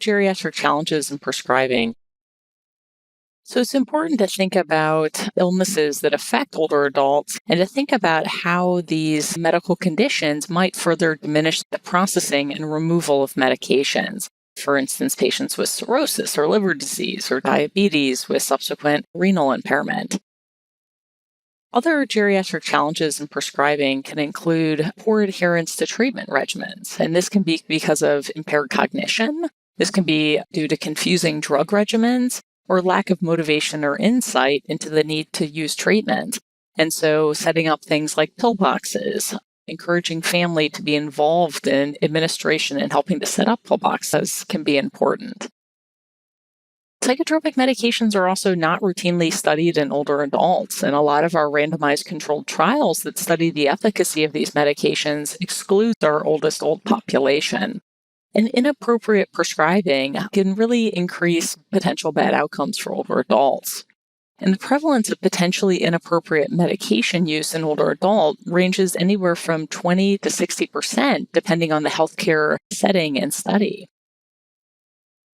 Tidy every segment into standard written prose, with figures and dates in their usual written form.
Geriatric challenges in prescribing. So it's important to think about illnesses that affect older adults and to think about how these medical conditions might further diminish the processing and removal of medications. For instance, patients with cirrhosis or liver disease or diabetes with subsequent renal impairment. Other geriatric challenges in prescribing can include poor adherence to treatment regimens, and this can be because of impaired cognition. This can be due to confusing drug regimens or lack of motivation or insight into the need to use treatment. And so setting up things like pill boxes, encouraging family to be involved in administration and helping to set up pill boxes can be important. Psychotropic medications are also not routinely studied in older adults, and a lot of our randomized controlled trials that study the efficacy of these medications exclude our oldest old population. And inappropriate prescribing can really increase potential bad outcomes for older adults. And the prevalence of potentially inappropriate medication use in older adults ranges anywhere from 20 to 60%, depending on the healthcare setting and study.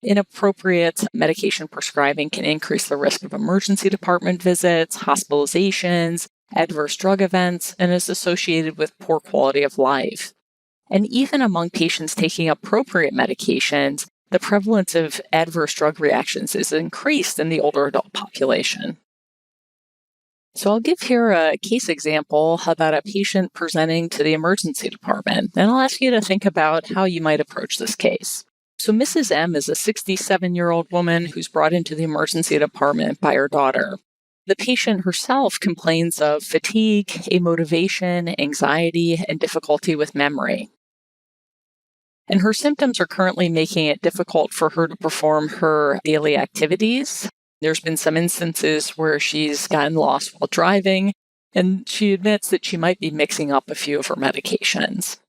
Inappropriate medication prescribing can increase the risk of emergency department visits, hospitalizations, adverse drug events, and is associated with poor quality of life. And even among patients taking appropriate medications, the prevalence of adverse drug reactions is increased in the older adult population. So I'll give here a case example about a patient presenting to the emergency department, and I'll ask you to think about how you might approach this case. So Mrs. M is a 67-year-old woman who's brought into the emergency department by her daughter. The patient herself complains of fatigue, amotivation, anxiety, and difficulty with memory. And her symptoms are currently making it difficult for her to perform her daily activities. There's been some instances where she's gotten lost while driving, and she admits that she might be mixing up a few of her medications.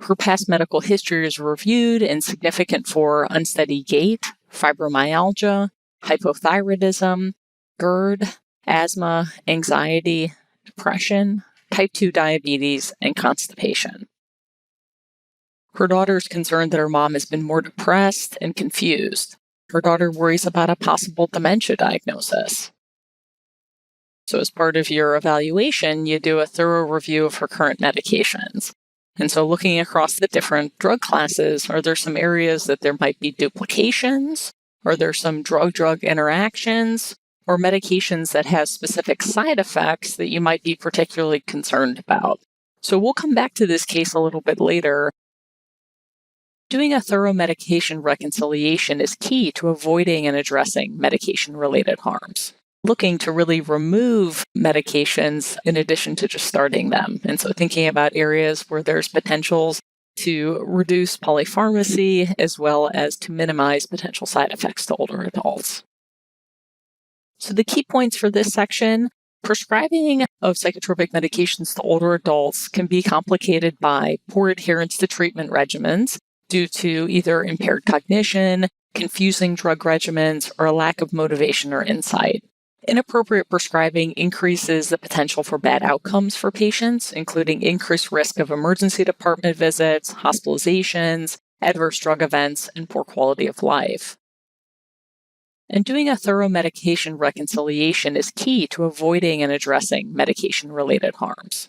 Her past medical history is reviewed and significant for unsteady gait, fibromyalgia, hypothyroidism, GERD, asthma, anxiety, depression, type 2 diabetes, and constipation. Her daughter is concerned that her mom has been more depressed and confused. Her daughter worries about a possible dementia diagnosis. So as part of your evaluation, you do a thorough review of her current medications. And so looking across the different drug classes, are there some areas that there might be duplications? Are there some drug-drug interactions or medications that have specific side effects that you might be particularly concerned about? So we'll come back to this case a little bit later. Doing a thorough medication reconciliation is key to avoiding and addressing medication-related harms. Looking to really remove medications in addition to just starting them. And so thinking about areas where there's potentials to reduce polypharmacy as well as to minimize potential side effects to older adults. So the key points for this section: prescribing of psychotropic medications to older adults can be complicated by poor adherence to treatment regimens due to either impaired cognition, confusing drug regimens, or a lack of motivation or insight. Inappropriate prescribing increases the potential for bad outcomes for patients, including increased risk of emergency department visits, hospitalizations, adverse drug events, and poor quality of life. And doing a thorough medication reconciliation is key to avoiding and addressing medication-related harms.